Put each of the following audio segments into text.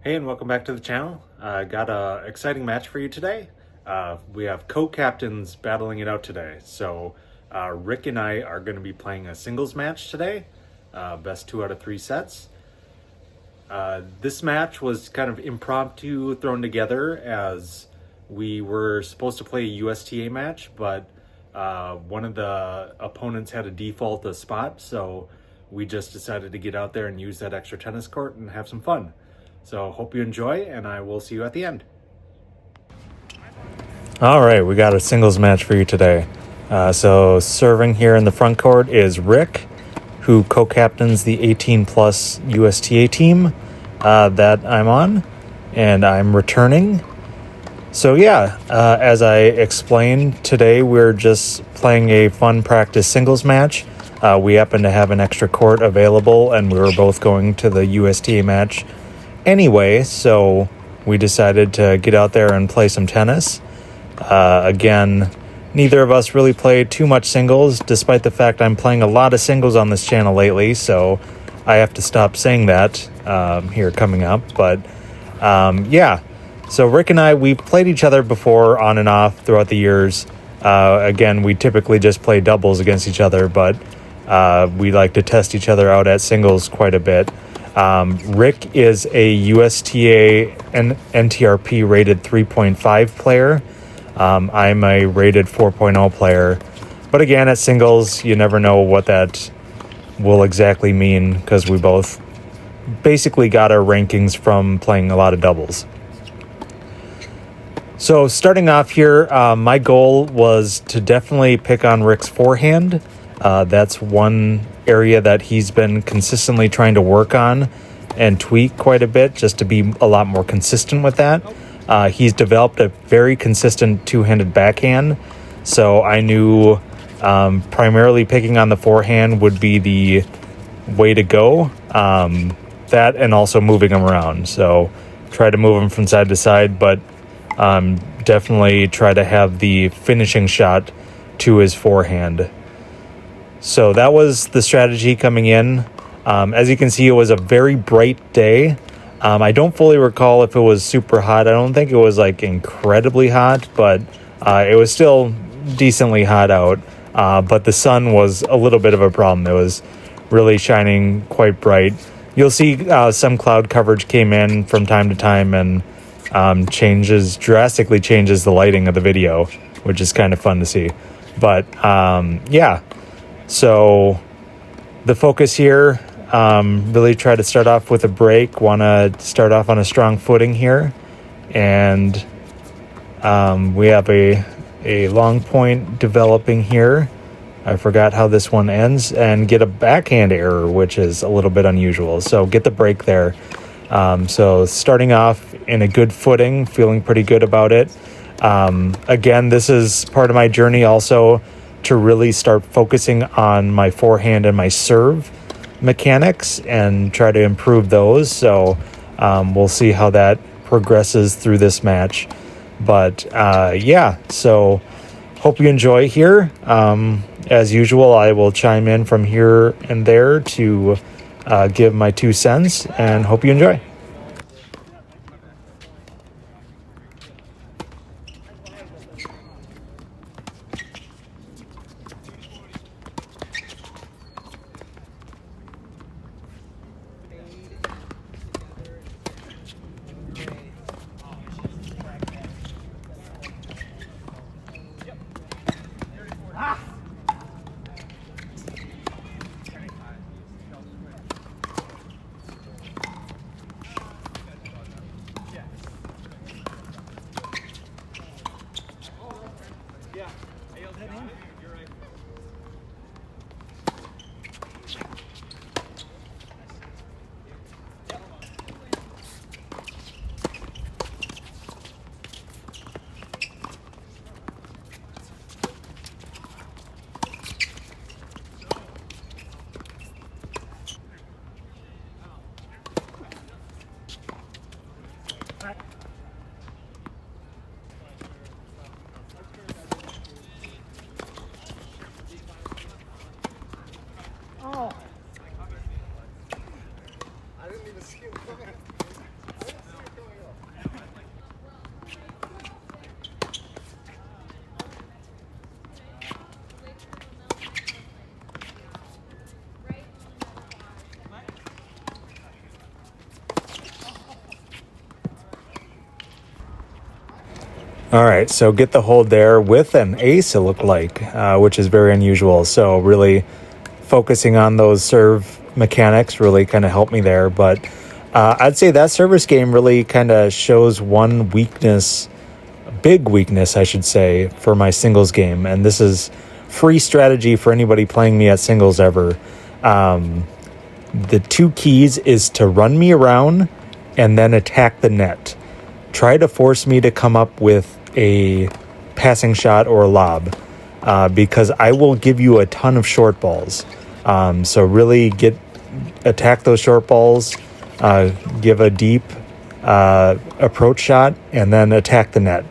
Hey, and welcome back to the channel. I got a exciting match for you today. We have co-captains battling it out today. So Rick and I are going to be playing a singles match today. Best 2 out of 3 sets. This match was kind of impromptu thrown together as we were supposed to play a USTA match, but one of the opponents had a default a spot, so we just decided to get out there and use that extra tennis court and have some fun. So hope you enjoy, and I will see you at the end. All right, we got a singles match for you today. So serving here in the front court is Rick, who co-captains the 18 plus USTA team that I'm on, and I'm returning. So yeah, as I explained, today we're just playing a fun practice singles match. We happen to have an extra court available, and we were both going to the USTA match anyway, so we decided to get out there and play some tennis. Again, neither of us really played too much singles, despite the fact I'm playing a lot of singles on this channel lately, so I have to stop saying that here coming up. But yeah, so Rick and I, we've played each other before on and off throughout the years. Again, we typically just play doubles against each other, but we like to test each other out at singles quite a bit. Rick is a USTA and NTRP rated 3.5 player. I'm a rated 4.0 player. But again, at singles, you never know what that will exactly mean because we both basically got our rankings from playing a lot of doubles. So starting off here, my goal was to definitely pick on Rick's forehand. That's one area that he's been consistently trying to work on and tweak quite a bit just to be a lot more consistent with that. He's developed a very consistent two-handed backhand, so I knew primarily picking on the forehand would be the way to go. That and also moving him around. So try to move him from side to side, but definitely try to have the finishing shot to his forehand. So that was the strategy coming in. As you can see, it was a very bright day. I don't fully recall if it was super hot. I don't think it was like incredibly hot, but it was still decently hot out. But the sun was a little bit of a problem. It was really shining quite bright. You'll see some cloud coverage came in from time to time and drastically changes the lighting of the video, which is kind of fun to see. But yeah. So the focus here, really try to start off with a break, want to start off on a strong footing here. And we have a long point developing here. I forgot how this one ends, and get a backhand error, which is a little bit unusual. So get the break there. So starting off in a good footing, feeling pretty good about it. Again, this is part of my journey also to really start focusing on my forehand and my serve mechanics and try to improve those. So we'll see how that progresses through this match. But yeah, so hope you enjoy here. As usual, I will chime in from here and there to give my 2 cents, and hope you enjoy. All right, so get the hold there with an ace, it looked like, which is very unusual. So really focusing on those serve mechanics really kind of helped me there. But I'd say that service game really kind of shows one weakness, a big weakness, I should say, for my singles game. And this is free strategy for anybody playing me at singles ever. The two keys is to run me around and then attack the net. Try to force me to come up with a passing shot or a lob, because I will give you a ton of short balls. So really attack those short balls, give a deep approach shot, and then attack the net.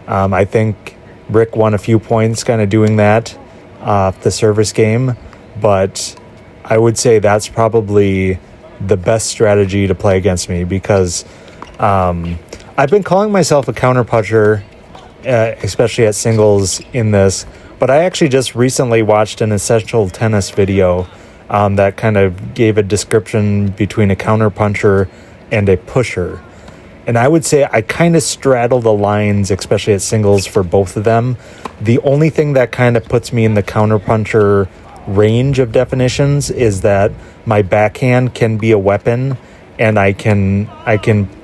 I think Rick won a few points kind of doing that off the service game, but I would say that's probably the best strategy to play against me, because I've been calling myself a counter puncher, especially at singles in this, but I actually just recently watched an Essential Tennis video that kind of gave a description between a counter puncher and a pusher. And I would say I kind of straddle the lines, especially at singles, for both of them. The only thing that kind of puts me in the counter puncher range of definitions is that my backhand can be a weapon, and I can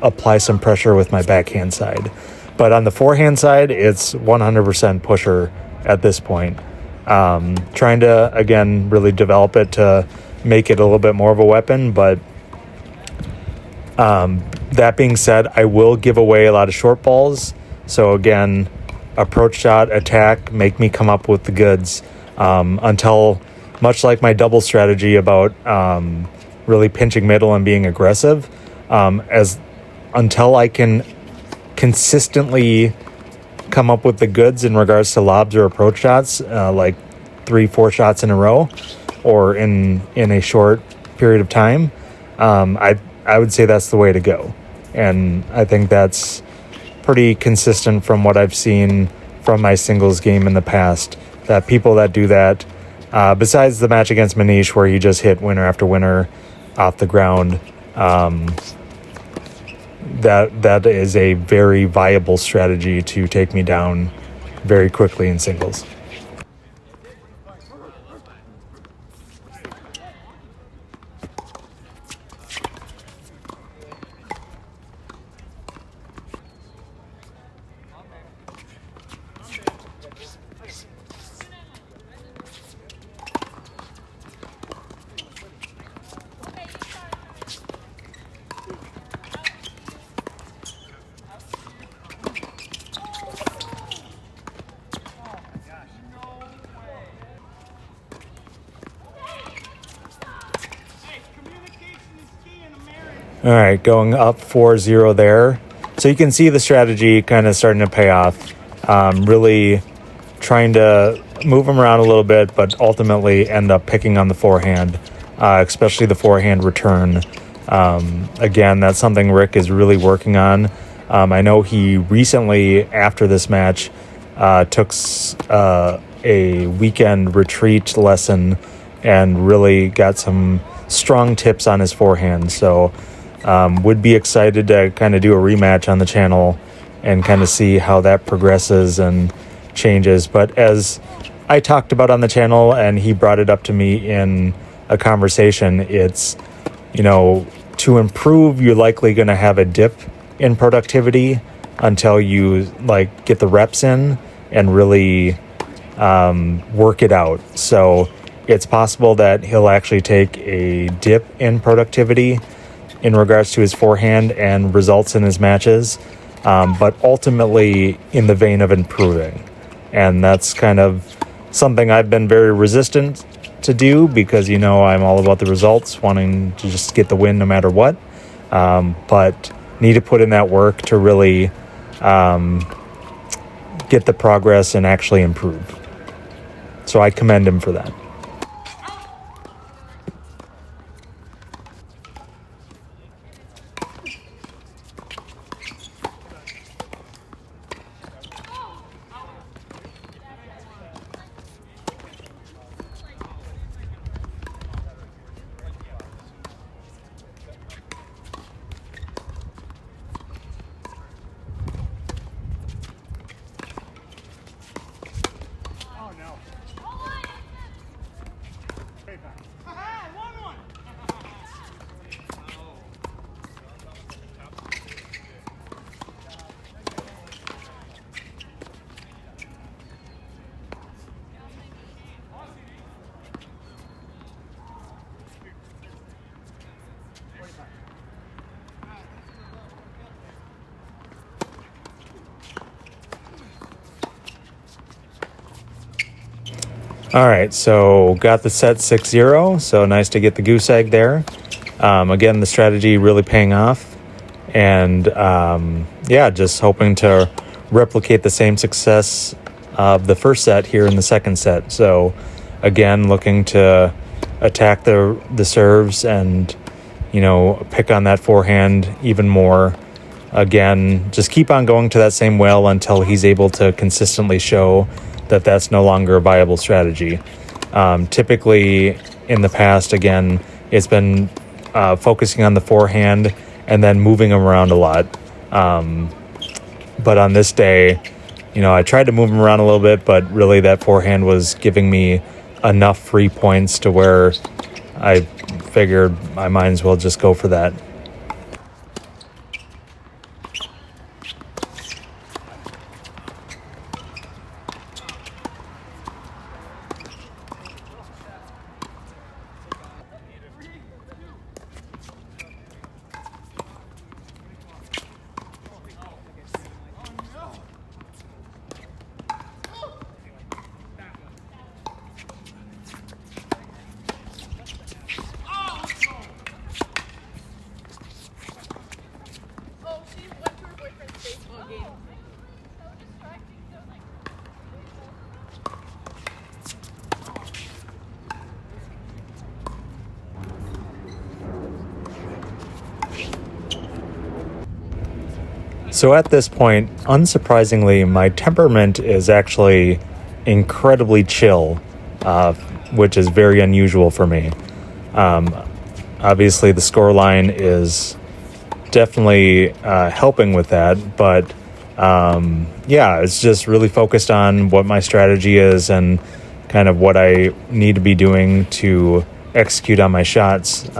apply some pressure with my backhand side. But on the forehand side, it's 100% pusher at this point. Trying to, again, really develop it to make it a little bit more of a weapon. But that being said, I will give away a lot of short balls. So again, approach shot, attack, make me come up with the goods, until, much like my double strategy about really pinching middle and being aggressive, until I can consistently come up with the goods in regards to lobs or approach shots, like 3-4 shots in a row or in a short period of time, I would say that's the way to go. And I think that's pretty consistent from what I've seen from my singles game in the past, that people that do that, besides the match against Manish where he just hit winner after winner off the ground, that is a very viable strategy to take me down very quickly in singles. All right, going up 4-0 there. So you can see the strategy kind of starting to pay off. Really trying to move him around a little bit, but ultimately end up picking on the forehand, especially the forehand return. Again, that's something Rick is really working on. I know he recently, after this match, took a weekend retreat lesson and really got some strong tips on his forehand. So would be excited to kind of do a rematch on the channel and kind of see how that progresses and changes. But as I talked about on the channel, and he brought it up to me in a conversation, it's, to improve, you're likely going to have a dip in productivity until you get the reps in and really work it out. So it's possible that he'll actually take a dip in productivity in regards to his forehand and results in his matches, but ultimately in the vein of improving. And that's kind of something I've been very resistant to do, because, I'm all about the results, wanting to just get the win no matter what, but need to put in that work to really get the progress and actually improve. So I commend him for that. All right, so got the set 6-0, so nice to get the goose egg there. Again, the strategy really paying off. And yeah, just hoping to replicate the same success of the first set here in the second set. So again, looking to attack the serves and, pick on that forehand even more. Again, just keep on going to that same well until he's able to consistently show that that's no longer a viable strategy. Typically, in the past, again, it's been focusing on the forehand and then moving him around a lot. But on this day, I tried to move him around a little bit, but really that forehand was giving me enough free points to where I figured I might as well just go for that. So at this point, unsurprisingly, my temperament is actually incredibly chill, which is very unusual for me. Obviously, the scoreline is definitely helping with that, but yeah, it's just really focused on what my strategy is and kind of what I need to be doing to execute on my shots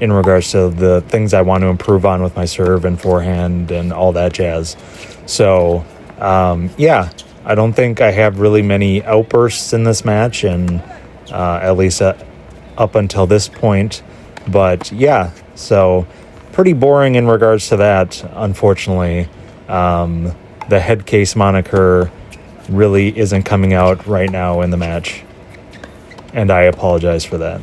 in regards to the things I want to improve on with my serve and forehand and all that jazz. So yeah, I don't think I have really many outbursts in this match, and at least up until this point. But yeah, so pretty boring in regards to that, unfortunately. The head case moniker really isn't coming out right now in the match, and I apologize for that.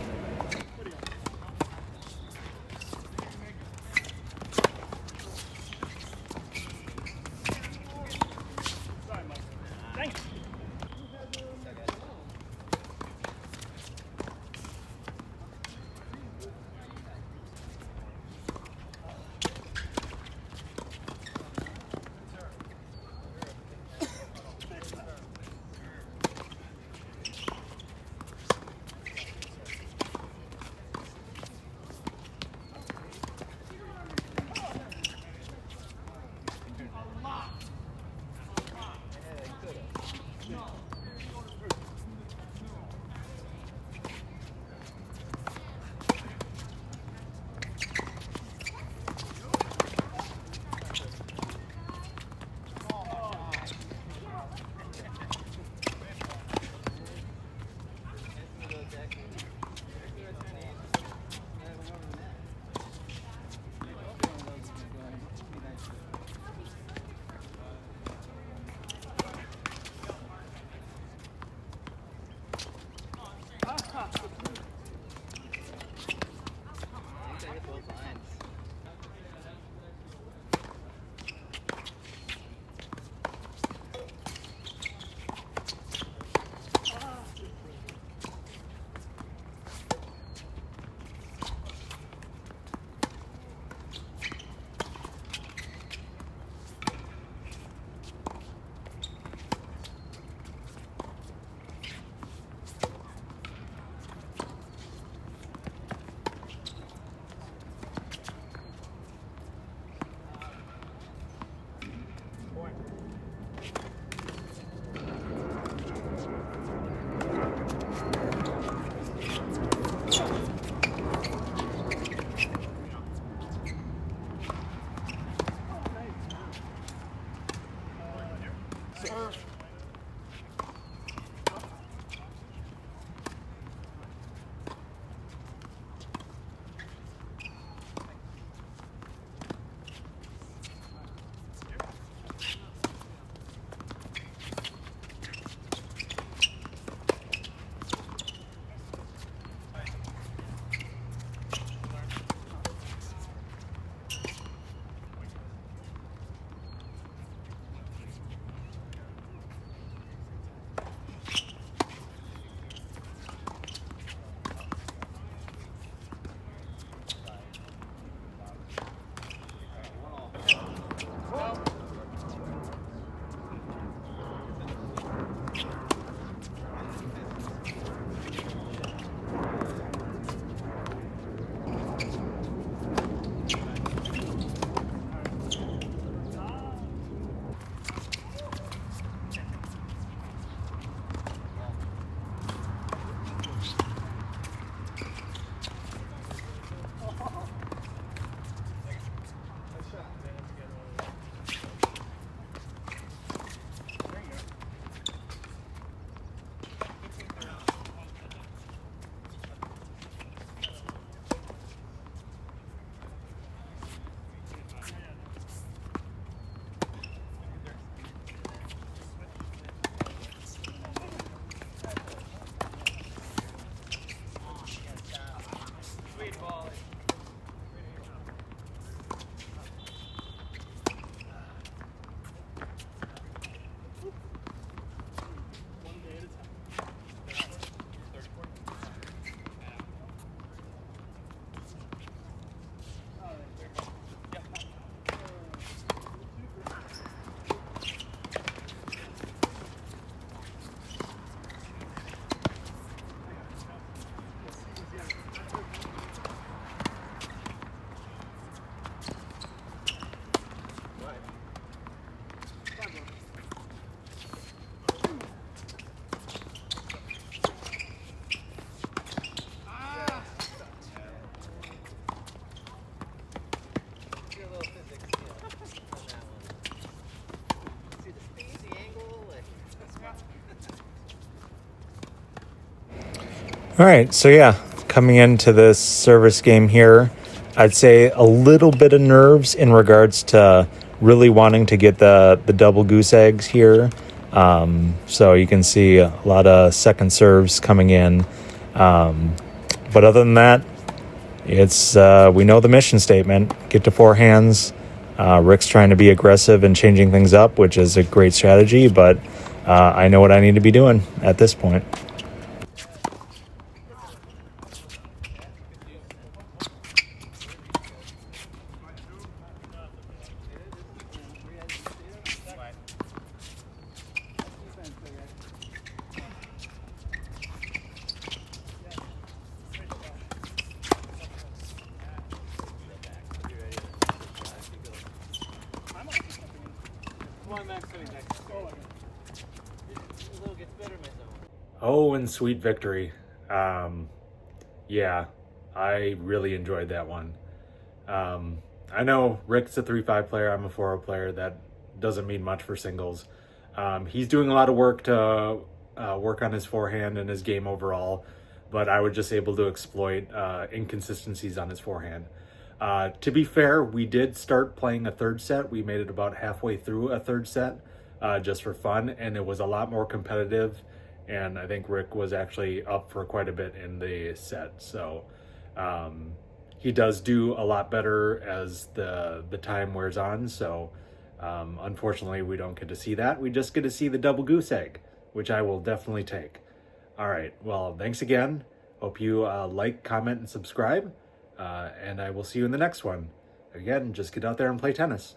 All right, so yeah, coming into this service game here, I'd say a little bit of nerves in regards to really wanting to get the double goose eggs here. So you can see a lot of second serves coming in. But other than that, it's we know the mission statement: get to four hands. Rick's trying to be aggressive and changing things up, which is a great strategy. But I know what I need to be doing at this point. Oh, and sweet victory. Yeah, I really enjoyed that one. I know Rick's a 3-5 player. I'm a 4-0 player. That doesn't mean much for singles. He's doing a lot of work to work on his forehand and his game overall, but I was just able to exploit inconsistencies on his forehand. To be fair, we did start playing a third set. We made it about halfway through a third set just for fun, and it was a lot more competitive. And I think Rick was actually up for quite a bit in the set. So he does do a lot better as the time wears on. So unfortunately, we don't get to see that. We just get to see the double goose egg, which I will definitely take. All right. Well, thanks again. Hope you like, comment, and subscribe. And I will see you in the next one. Again, just get out there and play tennis.